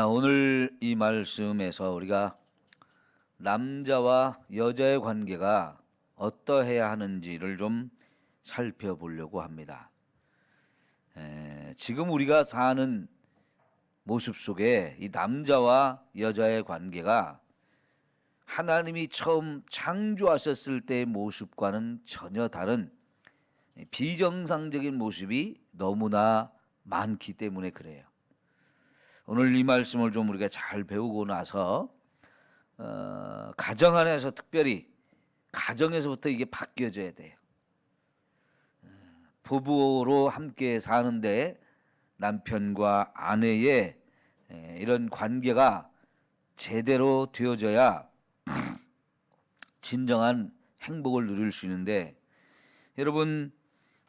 오늘 이 말씀에서 우리가 남자와 여자의 관계가 어떠해야 하는지를 좀 살펴보려고 합니다. 지금 우리가 사는 모습 속에 이 남자와 여자의 관계가 하나님이 처음 창조하셨을 때의 모습과는 전혀 다른 비정상적인 모습이 너무나 많기 때문에 그래요. 오늘 이 말씀을 좀 우리가 잘 배우고 나서 가정 안에서 특별히 가정에서부터 이게 바뀌어져야 돼요. 부부로 함께 사는데 남편과 아내의 이런 관계가 제대로 되어져야 진정한 행복을 누릴 수 있는데, 여러분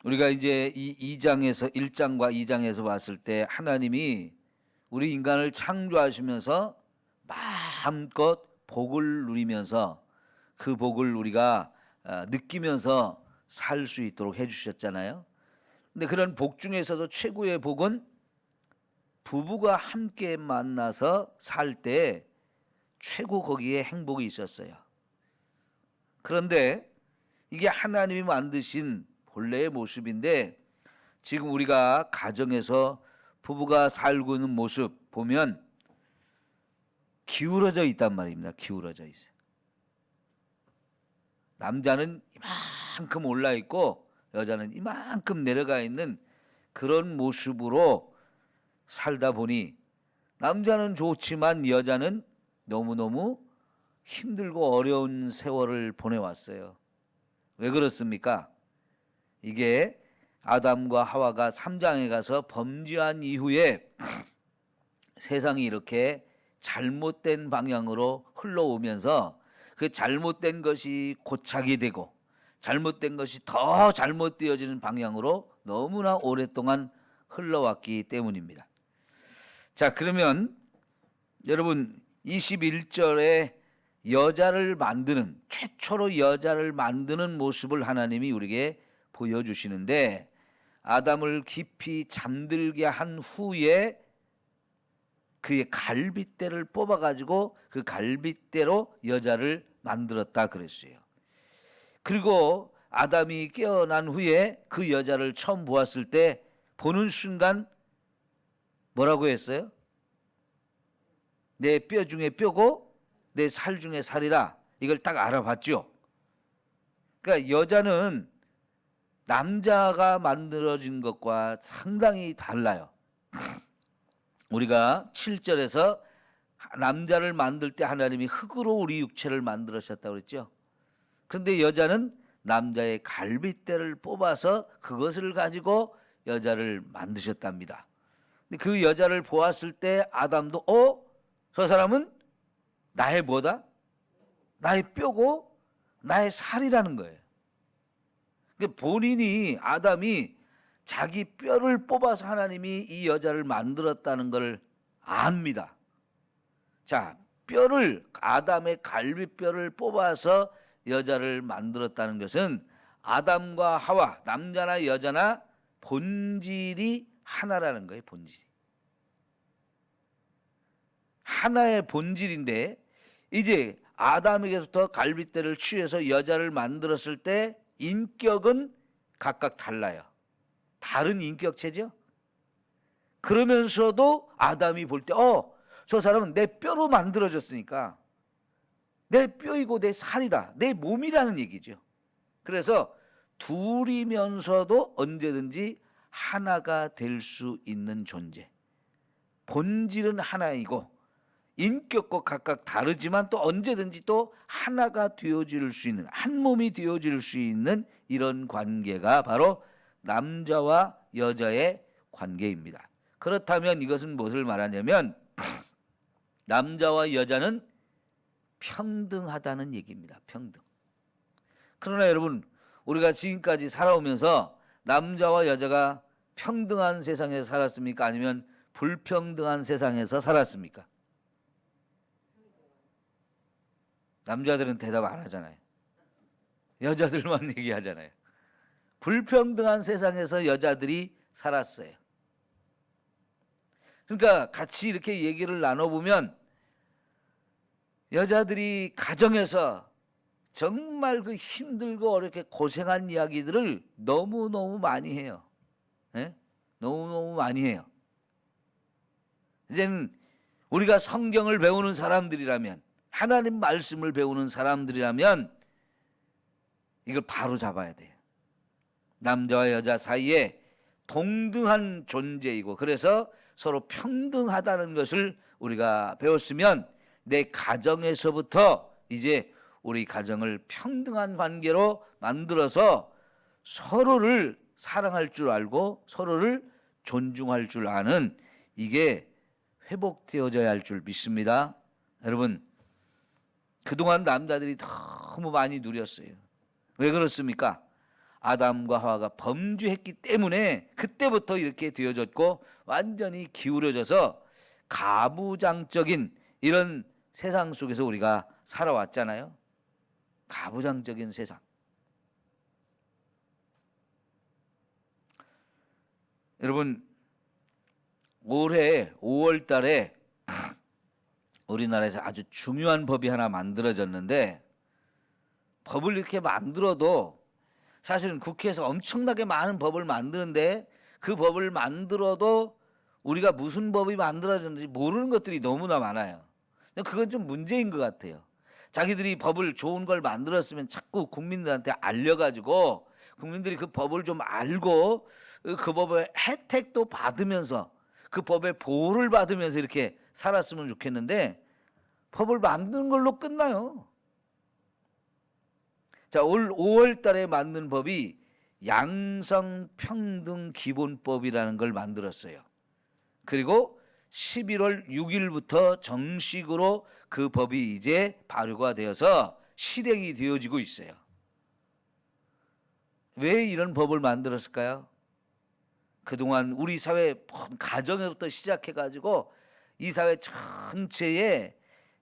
우리가 이제 이 2장에서 1장과 2장에서 봤을 때 하나님이 우리 인간을 창조하시면서 마음껏 복을 누리면서 그 복을 우리가 느끼면서 살 수 있도록 해주셨잖아요. 근데 그런 복 중에서도 최고의 복은 부부가 함께 만나서 살 때 최고 거기에 행복이 있었어요. 그런데 이게 하나님이 만드신 본래의 모습인데, 지금 우리가 가정에서 부부가 살고 있는 모습 보면 기울어져 있단 말입니다. 기울어져 있어요. 남자는 이만큼 올라 있고 여자는 이만큼 내려가 있는 그런 모습으로 살다 보니 남자는 좋지만 여자는 너무너무 힘들고 어려운 세월을 보내왔어요. 왜 그렇습니까? 이게 아담과 하와가 3장에 가서 범죄한 이후에 세상이 이렇게 잘못된 방향으로 흘러오면서 그 잘못된 것이 고착이 되고 잘못된 것이 더 잘못되어지는 방향으로 너무나 오랫동안 흘러왔기 때문입니다. 자, 그러면 여러분 21절에 여자를 만드는, 최초로 여자를 만드는 모습을 하나님이 우리에게 보여주시는데, 아담을 깊이 잠들게 한 후에 그의 갈빗대를 뽑아가지고 그 갈빗대로 여자를 만들었다 그랬어요. 그리고 아담이 깨어난 후에 그 여자를 처음 보았을 때 보는 순간 뭐라고 했어요? 내 뼈 중에 뼈고 내 살 중에 살이다. 이걸 딱 알아봤죠. 그러니까 여자는 남자가 만들어진 것과 상당히 달라요. 우리가 7절에서 남자를 만들 때 하나님이 흙으로 우리 육체를 만들으셨다고 그랬죠. 그런데 여자는 남자의 갈빗대를 뽑아서 그것을 가지고 여자를 만드셨답니다. 근데 그 여자를 보았을 때 아담도 저 사람은 나의 뭐다? 나의 뼈고 나의 살이라는 거예요. 그러니까 본인이, 아담이 자기 뼈를 뽑아서 하나님이 이 여자를 만들었다는 걸 압니다. 자, 아담의 갈비뼈를 뽑아서 여자를 만들었다는 것은 아담과 하와, 남자나 여자나 본질이 하나라는 거예요. 본질이 하나의 본질인데, 이제 아담에게부터 갈빗대를 취해서 여자를 만들었을 때 인격은 각각 달라요. 다른 인격체죠. 그러면서도 아담이 볼 때 저 사람은 내 뼈로 만들어졌으니까 내 뼈이고 내 살이다, 내 몸이라는 얘기죠. 그래서 둘이면서도 언제든지 하나가 될 수 있는 존재, 본질은 하나이고 인격과 각각 다르지만 또 언제든지 또 하나가 되어질 수 있는, 한 몸이 되어질 수 있는 이런 관계가 바로 남자와 여자의 관계입니다. 그렇다면 이것은 무엇을 말하냐면 남자와 여자는 평등하다는 얘기입니다. 평등. 그러나 여러분, 우리가 지금까지 살아오면서 남자와 여자가 평등한 세상에서 살았습니까? 아니면 불평등한 세상에서 살았습니까? 남자들은 대답 안 하잖아요. 여자들만 얘기하잖아요. 불평등한 세상에서 여자들이 살았어요. 그러니까 같이 이렇게 얘기를 나눠보면 여자들이 가정에서 정말 그 힘들고 어렵게 고생한 이야기들을 너무너무 많이 해요. 예? 너무너무 많이 해요. 이제는 우리가 성경을 배우는 사람들이라면, 하나님 말씀을 배우는 사람들이라면 이걸 바로 잡아야 돼요. 남자와 여자 사이에 동등한 존재이고, 그래서 서로 평등하다는 것을 우리가 배웠으면 내 가정에서부터 이제 우리 가정을 평등한 관계로 만들어서 서로를 사랑할 줄 알고 서로를 존중할 줄 아는, 이게 회복되어져야 할 줄 믿습니다. 여러분, 그동안 남자들이 너무 많이 누렸어요. 왜 그렇습니까? 아담과 하와가 범죄했기 때문에 그때부터 이렇게 되어졌고, 완전히 기울어져서 가부장적인 이런 세상 속에서 우리가 살아왔잖아요. 가부장적인 세상. 여러분, 올해 5월 달에 우리나라에서 아주 중요한 법이 하나 만들어졌는데, 법을 이렇게 만들어도 사실은 국회에서 엄청나게 많은 법을 만드는데, 그 법을 만들어도 우리가 무슨 법이 만들어졌는지 모르는 것들이 너무나 많아요. 그건 좀 문제인 것 같아요. 자기들이 법을 좋은 걸 만들었으면 자꾸 국민들한테 알려가지고 국민들이 그 법을 좀 알고 그 법의 혜택도 받으면서 그 법의 보호를 받으면서 이렇게 살았으면 좋겠는데, 법을 만드는 걸로 끝나요. 자, 올 5월 달에 만든 법이 양성평등기본법이라는 걸 만들었어요. 그리고 11월 6일부터 정식으로 그 법이 이제 발효가 되어서 실행이 되어지고 있어요. 왜 이런 법을 만들었을까요? 그동안 우리 사회 가정에부터 시작해가지고 이 사회 전체에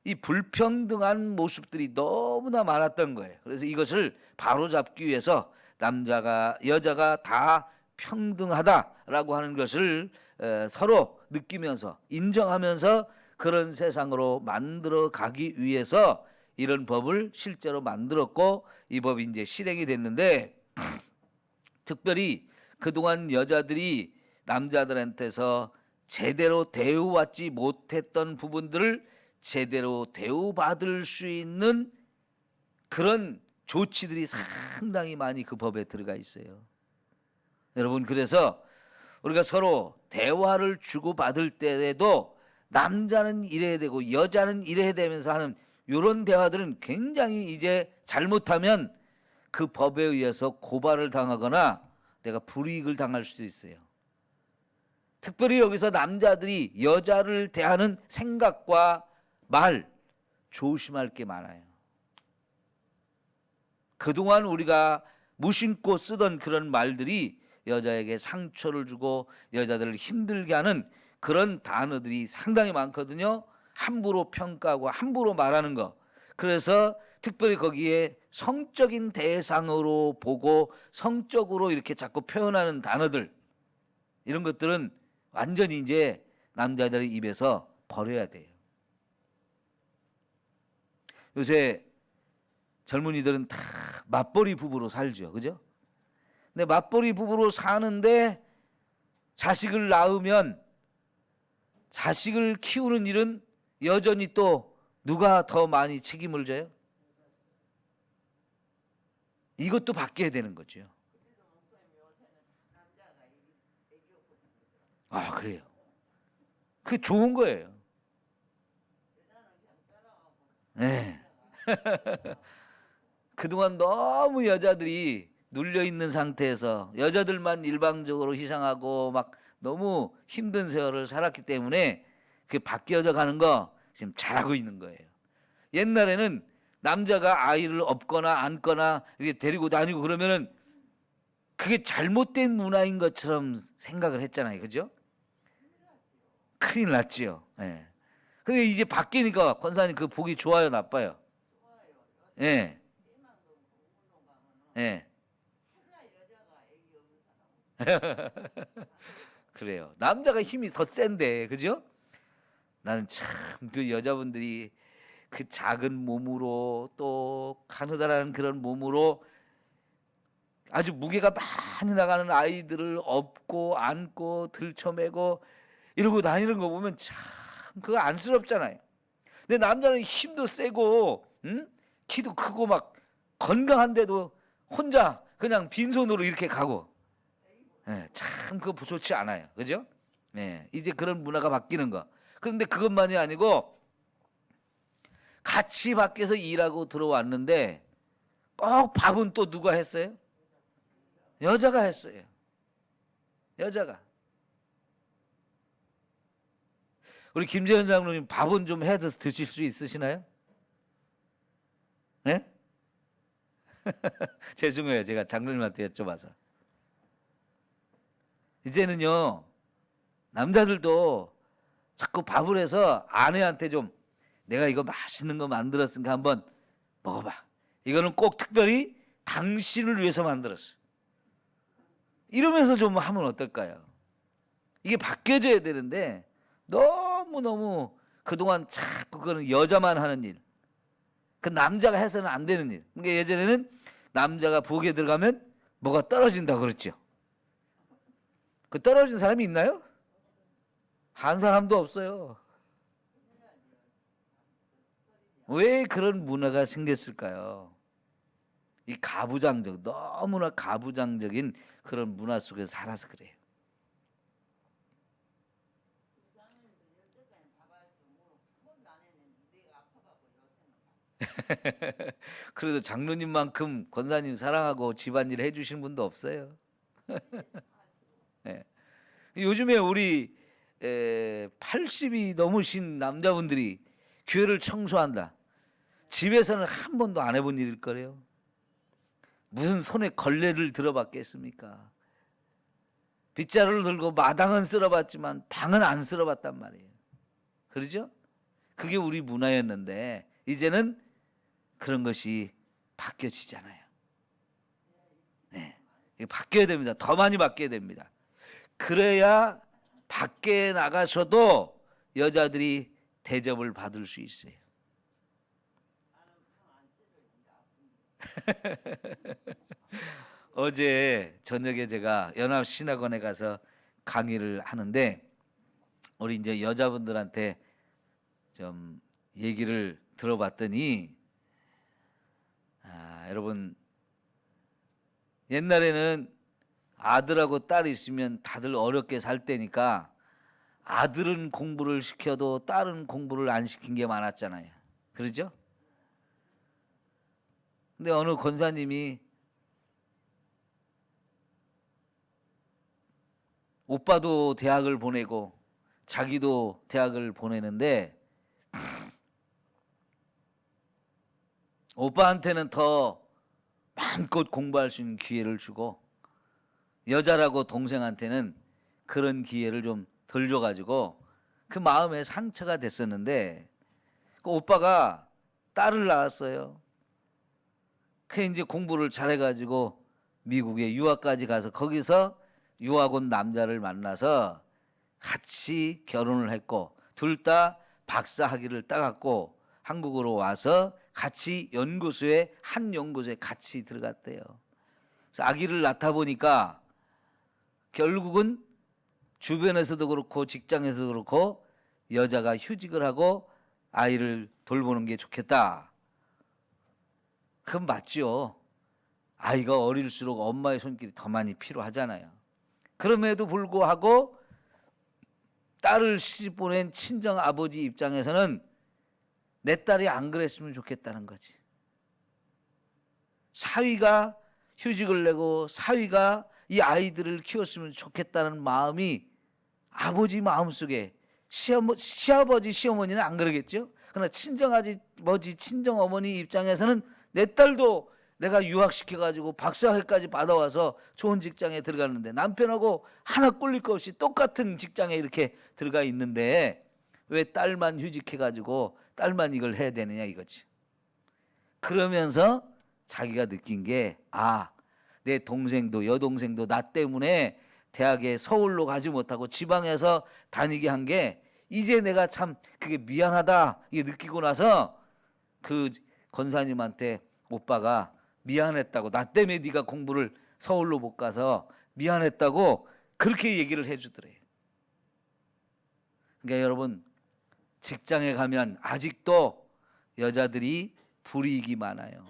이 불평등한 모습들이 너무나 많았던 거예요. 그래서 이것을 바로잡기 위해서 남자가 여자가 다 평등하다라고 하는 것을 서로 느끼면서 인정하면서 그런 세상으로 만들어 가기 위해서 이런 법을 실제로 만들었고, 이 법이 이제 실행이 됐는데, 특별히 그동안 여자들이 남자들한테서 제대로 대우받지 못했던 부분들을 제대로 대우받을 수 있는 그런 조치들이 상당히 많이 그 법에 들어가 있어요. 여러분, 그래서 우리가 서로 대화를 주고받을 때에도 남자는 이래야 되고 여자는 이래야 되면서 하는 이런 대화들은 굉장히 이제 잘못하면 그 법에 의해서 고발을 당하거나 내가 불이익을 당할 수도 있어요. 특별히 여기서 남자들이 여자를 대하는 생각과 말 조심할 게 많아요. 그동안 우리가 무심코 쓰던 그런 말들이 여자에게 상처를 주고 여자들을 힘들게 하는 그런 단어들이 상당히 많거든요. 함부로 평가하고 함부로 말하는 거. 그래서 특별히 거기에 성적인 대상으로 보고 성적으로 이렇게 자꾸 표현하는 단어들, 이런 것들은 완전히 이제 남자들의 입에서 버려야 돼요. 요새 젊은이들은 다 맞벌이 부부로 살죠. 그죠? 근데 맞벌이 부부로 사는데 자식을 낳으면 자식을 키우는 일은 여전히 또 누가 더 많이 책임을 져요? 이것도 바뀌어야 되는 거죠. 아, 그래요. 그게 좋은 거예요. 네. 그동안 너무 여자들이 눌려 있는 상태에서 여자들만 일방적으로 희생하고 막 너무 힘든 세월을 살았기 때문에 그게 바뀌어져 가는 거 지금 잘하고 있는 거예요. 옛날에는 남자가 아이를 업거나 안거나 이렇게 데리고 다니고 그러면은 그게 잘못된 문화인 것처럼 생각을 했잖아요. 그죠? 큰일 났지요. 예. 근데 이제 바뀌니까 권사님 그 보기 좋아요, 나빠요? 예. 예. 그래요. 남자가 힘이 더 센데, 그죠? 나는 참 그 여자분들이 그 작은 몸으로 또 가느다란 그런 몸으로 아주 무게가 많이 나가는 아이들을 업고 안고 들쳐매고 이러고 다니는 거 보면 참 그거 안쓰럽잖아요. 근데 남자는 힘도 세고, 응? 키도 크고 막 건강한데도 혼자 그냥 빈손으로 이렇게 가고, 예, 참 그거 좋지 않아요. 그죠? 예, 이제 그런 문화가 바뀌는 거. 그런데 그것만이 아니고 같이 밖에서 일하고 들어왔는데 꼭 밥은 또 누가 했어요? 여자가 했어요. 여자가. 우리 김재현 장로님 밥은 좀 해 드실 수 있으시나요? 네? 죄송해요. 제가 장로님한테 여쭤봐서. 이제는요, 남자들도 자꾸 밥을 해서 아내한테 좀 내가 이거 맛있는 거 만들었으니까 한번 먹어봐. 이거는 꼭 특별히 당신을 위해서 만들었어. 이러면서 좀 하면 어떨까요? 이게 바뀌어져야 되는데 너무너무 그동안 자꾸 그거는 여자만 하는 일, 그 남자가 해서는 안 되는 일. 그러니까 예전에는 남자가 부엌에 들어가면 뭐가 떨어진다고 그랬죠. 그 떨어진 사람이 있나요? 한 사람도 없어요. 왜 그런 문화가 생겼을까요? 이 가부장적, 너무나 가부장적인 그런 문화 속에서 살아서 그래요. 그래도 장로님만큼 권사님 사랑하고 집안일 해주신 분도 없어요. 네. 요즘에 우리 80이 넘으신 남자분들이 교회를 청소한다. 집에서는 한 번도 안 해본 일일 거래요. 무슨 손에 걸레를 들어봤겠습니까? 빗자루를 들고 마당은 쓸어봤지만 방은 안 쓸어봤단 말이에요. 그러죠? 그게 우리 문화였는데 이제는 그런 것이 바뀌어지잖아요. 네. 바뀌어야 됩니다. 더 많이 바뀌어야 됩니다. 그래야 밖에 나가서도 여자들이 대접을 받을 수 있어요. 어제 저녁에 제가 연합신학원에 가서 강의를 하는데 우리 이제 여자분들한테 좀 얘기를 들어봤더니 여러분 옛날에는 아들하고 딸이 있으면 다들 어렵게 살 때니까 아들은 공부를 시켜도 딸은 공부를 안 시킨 게 많았잖아요. 그러죠? 근데 어느 권사님이 오빠도 대학을 보내고 자기도 대학을 보내는데 오빠한테는 더 마음껏 공부할 수 있는 기회를 주고 여자라고 동생한테는 그런 기회를 좀 덜 줘가지고 그 마음에 상처가 됐었는데 그 오빠가 딸을 낳았어요. 그 이제 공부를 잘해가지고 미국에 유학까지 가서 거기서 유학 온 남자를 만나서 같이 결혼을 했고 둘 다 박사 학위를 따갖고 한국으로 와서 같이 연구소에 한 연구소에 같이 들어갔대요. 그래서 아기를 낳다 보니까 결국은 주변에서도 그렇고 직장에서도 그렇고 여자가 휴직을 하고 아이를 돌보는 게 좋겠다. 그건 맞죠. 아이가 어릴수록 엄마의 손길이 더 많이 필요하잖아요. 그럼에도 불구하고 딸을 시집 보낸 친정 아버지 입장에서는 내 딸이 안 그랬으면 좋겠다는 거지. 사위가 휴직을 내고 사위가 이 아이들을 키웠으면 좋겠다는 마음이 아버지 마음속에 시아버지 시어머니는 안 그러겠죠. 그러나 친정아버지 친정어머니 입장에서는 내 딸도 내가 유학시켜가지고 박사학위까지 받아와서 좋은 직장에 들어갔는데 남편하고 하나 꿀릴 것 없이 똑같은 직장에 이렇게 들어가 있는데 왜 딸만 휴직해가지고 딸만 이걸 해야 되느냐 이거지. 그러면서 자기가 느낀 게 내 동생도 여동생도 나 때문에 대학에 서울로 가지 못하고 지방에서 다니게 한 게 이제 내가 참 그게 미안하다 이게 느끼고 나서 그 권사님한테 오빠가 미안했다고, 나 때문에 네가 공부를 서울로 못 가서 미안했다고 그렇게 얘기를 해주더래요. 그러니까 여러분, 직장에 가면 아직도 여자들이 불이익이 많아요.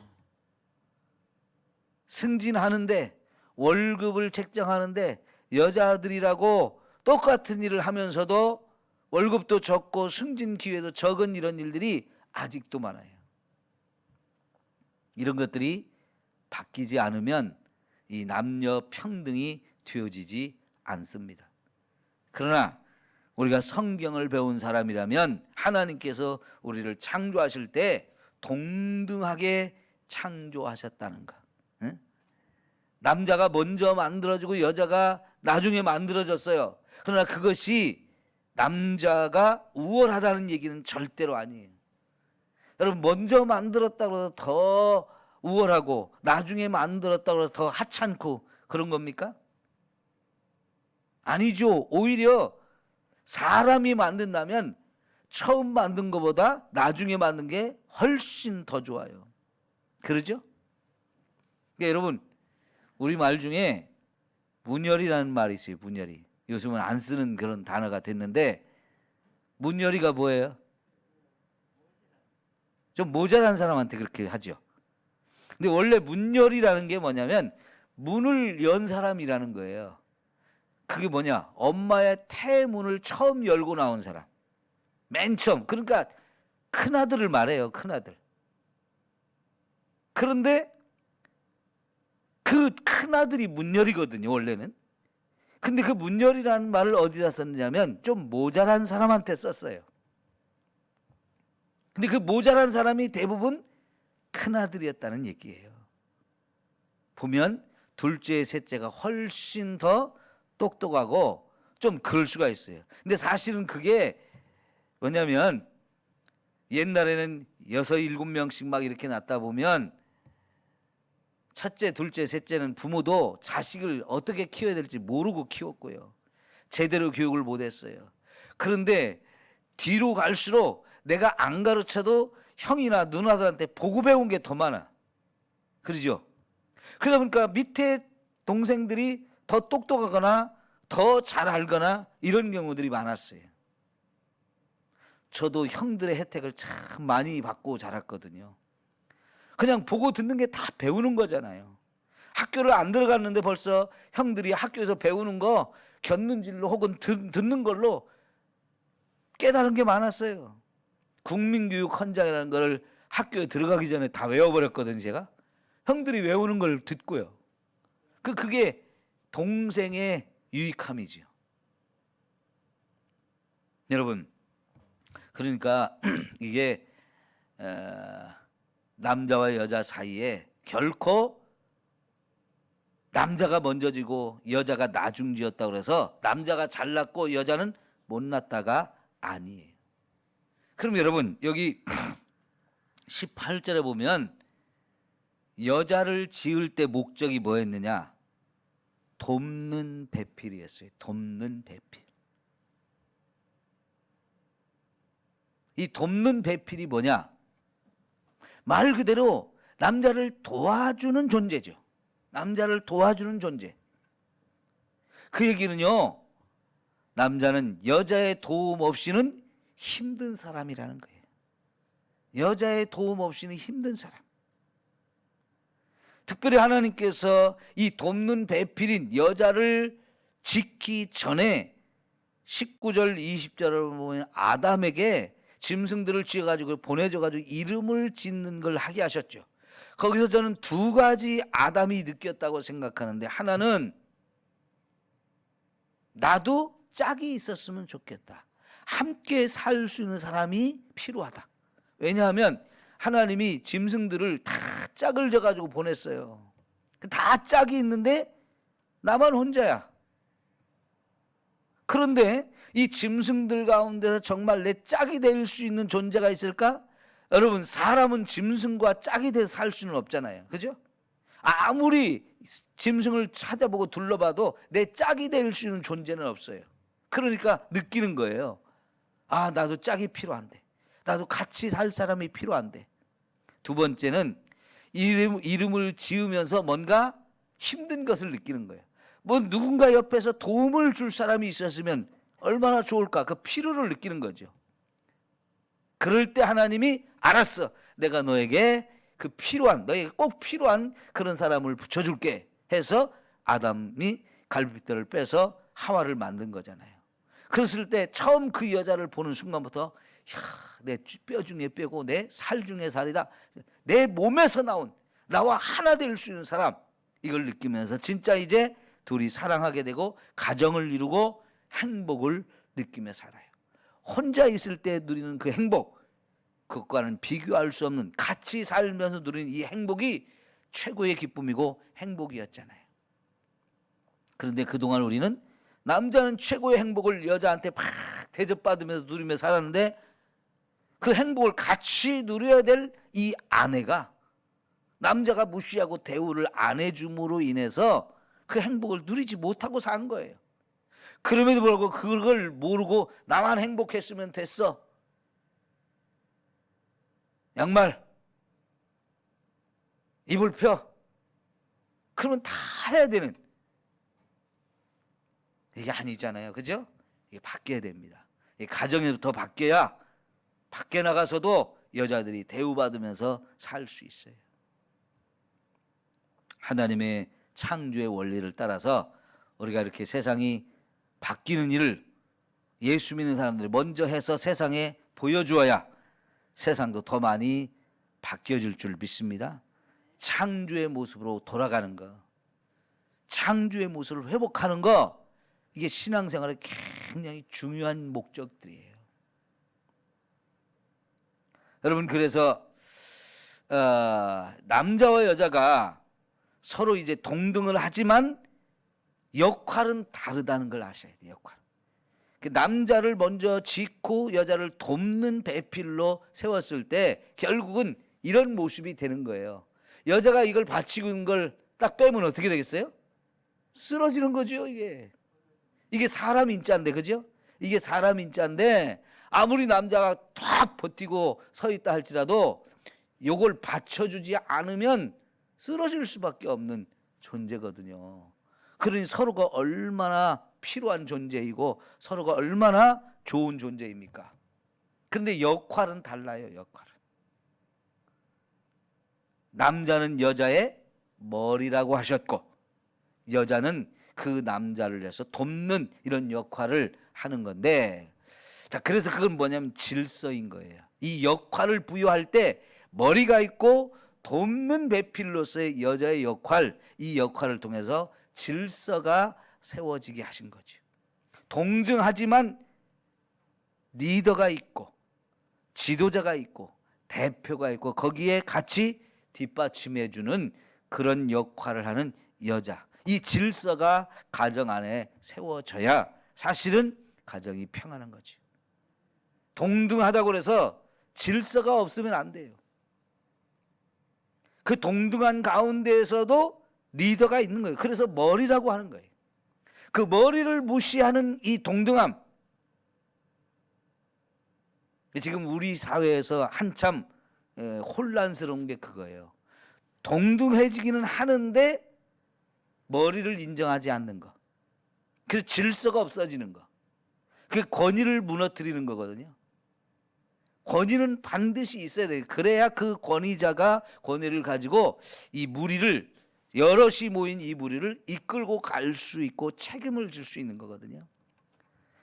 승진하는데 월급을 책정하는데 여자들이라고 똑같은 일을 하면서도 월급도 적고 승진 기회도 적은 이런 일들이 아직도 많아요. 이런 것들이 바뀌지 않으면 이 남녀 평등이 되어지지 않습니다. 그러나 우리가 성경을 배운 사람이라면 하나님께서 우리를 창조하실 때 동등하게 창조하셨다는 것. 응? 남자가 먼저 만들어지고 여자가 나중에 만들어졌어요. 그러나 그것이 남자가 우월하다는 얘기는 절대로 아니에요. 여러분, 먼저 만들었다고 해서 더 우월하고 나중에 만들었다고 해서 더 하찮고 그런 겁니까? 아니죠. 오히려 사람이 만든다면 처음 만든 것보다 나중에 만든 게 훨씬 더 좋아요. 그러죠? 그러니까 여러분, 우리말 중에 문열이라는 말이 있어요. 문열이. 요즘은 안 쓰는 그런 단어가 됐는데, 문열이가 뭐예요? 좀 모자란 사람한테 그렇게 하죠. 근데 원래 문열이라는 게 뭐냐면 문을 연 사람이라는 거예요. 그게 뭐냐? 엄마의 태문을 처음 열고 나온 사람. 맨 처음. 그러니까 큰아들을 말해요. 큰아들. 그런데 그 큰아들이 문열이거든요. 원래는. 근데 그 문열이라는 말을 어디다 썼냐면 좀 모자란 사람한테 썼어요. 근데 그 모자란 사람이 대부분 큰아들이었다는 얘기예요. 보면 둘째, 셋째가 훨씬 더 똑똑하고 좀 그럴 수가 있어요. 근데 사실은 그게 뭐냐면 옛날에는 6, 7명씩 막 이렇게 낳다 보면 첫째, 둘째, 셋째는 부모도 자식을 어떻게 키워야 될지 모르고 키웠고요. 제대로 교육을 못했어요. 그런데 뒤로 갈수록 내가 안 가르쳐도 형이나 누나들한테 보고 배운 게 더 많아. 그러죠? 그러다 보니까 밑에 동생들이 더 똑똑하거나 더 잘 알거나 이런 경우들이 많았어요. 저도 형들의 혜택을 참 많이 받고 자랐거든요. 그냥 보고 듣는 게 다 배우는 거잖아요. 학교를 안 들어갔는데 벌써 형들이 학교에서 배우는 거 곁눈질로 혹은 듣는 걸로 깨달은 게 많았어요. 국민교육 헌장이라는 걸 학교에 들어가기 전에 다 외워버렸거든요. 제가 형들이 외우는 걸 듣고요. 그게 동생의 유익함이죠. 여러분, 그러니까 이게 남자와 여자 사이에 결코 남자가 먼저 지고 여자가 나중 지었다고 해서 남자가 잘났고 여자는 못났다가 아니에요. 그럼 여러분, 여기 18절에 보면 여자를 지을 때 목적이 뭐였느냐? 돕는 배필이었어요. 돕는 배필. 이 돕는 배필이 뭐냐? 말 그대로 남자를 도와주는 존재죠. 남자를 도와주는 존재. 그 얘기는요, 남자는 여자의 도움 없이는 힘든 사람이라는 거예요. 여자의 도움 없이는 힘든 사람. 특별히 하나님께서 이 돕는 배필인 여자를 짓기 전에 19절 20절을 보면 아담에게 짐승들을 지어가지고 보내줘가지고 이름을 짓는 걸 하게 하셨죠. 거기서 저는 두 가지 아담이 느꼈다고 생각하는데, 하나는 나도 짝이 있었으면 좋겠다. 함께 살 수 있는 사람이 필요하다. 왜냐하면 하나님이 짐승들을 다 짝을 져가지고 보냈어요. 다 짝이 있는데 나만 혼자야. 그런데 이 짐승들 가운데서 정말 내 짝이 될 수 있는 존재가 있을까? 여러분, 사람은 짐승과 짝이 돼서 살 수는 없잖아요. 그죠? 아무리 짐승을 찾아보고 둘러봐도 내 짝이 될 수 있는 존재는 없어요. 그러니까 느끼는 거예요. 아, 나도 짝이 필요한데, 나도 같이 살 사람이 필요한데. 두 번째는 이름을 지으면서 뭔가 힘든 것을 느끼는 거예요. 뭐 누군가 옆에서 도움을 줄 사람이 있었으면 얼마나 좋을까, 그 필요를 느끼는 거죠. 그럴 때 하나님이 알았어, 내가 너에게 그 필요한, 너에게 꼭 필요한 그런 사람을 붙여줄게 해서 아담이 갈비뼈를 빼서 하와를 만든 거잖아요. 그랬을 때 처음 그 여자를 보는 순간부터 내 뼈 중에 뼈고 내 살 중에 살이다, 내 몸에서 나온 나와 하나 될 수 있는 사람, 이걸 느끼면서 진짜 이제 둘이 사랑하게 되고 가정을 이루고 행복을 느끼며 살아요. 혼자 있을 때 누리는 그 행복, 그것과는 비교할 수 없는, 같이 살면서 누리는 이 행복이 최고의 기쁨이고 행복이었잖아요. 그런데 그동안 우리는 남자는 최고의 행복을 여자한테 막 대접받으면서 누리며 살았는데, 그 행복을 같이 누려야 될 이 아내가 남자가 무시하고 대우를 안 해줌으로 인해서 그 행복을 누리지 못하고 산 거예요. 그럼에도 불구하고 그걸 모르고 나만 행복했으면 됐어, 양말 입을 펴, 그러면 다 해야 되는, 이게 아니잖아요. 그죠? 이게 바뀌어야 됩니다. 가정에부터 바뀌어야 밖에 나가서도 여자들이 대우받으면서 살 수 있어요. 하나님의 창조의 원리를 따라서 우리가 이렇게 세상이 바뀌는 일을 예수 믿는 사람들이 먼저 해서 세상에 보여주어야 세상도 더 많이 바뀌어질 줄 믿습니다. 창조의 모습으로 돌아가는 거, 창조의 모습을 회복하는 거, 이게 신앙생활의 굉장히 중요한 목적들이에요. 여러분, 그래서 남자와 여자가 서로 이제 동등을 하지만 역할은 다르다는 걸 아셔야 돼요. 역할. 남자를 먼저 짓고 여자를 돕는 배필로 세웠을 때 결국은 이런 모습이 되는 거예요. 여자가 이걸 받치고 있는 걸 딱 빼면 어떻게 되겠어요? 쓰러지는 거죠. 이게 사람 인자인데, 그죠? 이게 사람 인자인데 아무리 남자가 탁 버티고 서 있다 할지라도 요걸 받쳐주지 않으면 쓰러질 수밖에 없는 존재거든요. 그러니 서로가 얼마나 필요한 존재이고 서로가 얼마나 좋은 존재입니까? 그런데 역할은 달라요. 역할은. 남자는 여자의 머리라고 하셨고, 여자는 그 남자를 위해서 돕는 이런 역할을 하는 건데, 자, 그래서 그건 뭐냐면 질서인 거예요. 이 역할을 부여할 때 머리가 있고 돕는 배필로서의 여자의 역할, 이 역할을 통해서 질서가 세워지게 하신 거죠. 동등하지만 리더가 있고 지도자가 있고 대표가 있고 거기에 같이 뒷받침해 주는 그런 역할을 하는 여자, 이 질서가 가정 안에 세워져야 사실은 가정이 평안한 거죠. 동등하다고 해서 질서가 없으면 안 돼요. 그 동등한 가운데에서도 리더가 있는 거예요. 그래서 머리라고 하는 거예요. 그 머리를 무시하는 이 동등함, 지금 우리 사회에서 한참 혼란스러운 게 그거예요. 동등해지기는 하는데 머리를 인정하지 않는 거, 그래서 질서가 없어지는 거, 그 권위를 무너뜨리는 거거든요. 권위는 반드시 있어야 돼요. 그래야 그 권위자가 권위를 가지고 이 무리를, 여럿이 모인 이 무리를 이끌고 갈 수 있고 책임을 질 수 있는 거거든요.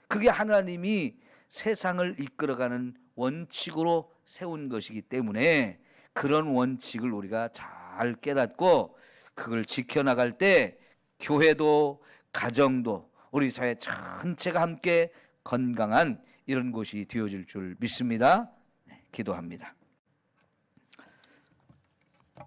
그게 하나님이 세상을 이끌어가는 원칙으로 세운 것이기 때문에 그런 원칙을 우리가 잘 깨닫고 그걸 지켜나갈 때 교회도 가정도 우리 사회 전체가 함께 건강한 이런 곳이 되어질 줄 믿습니다. 네, 기도합니다.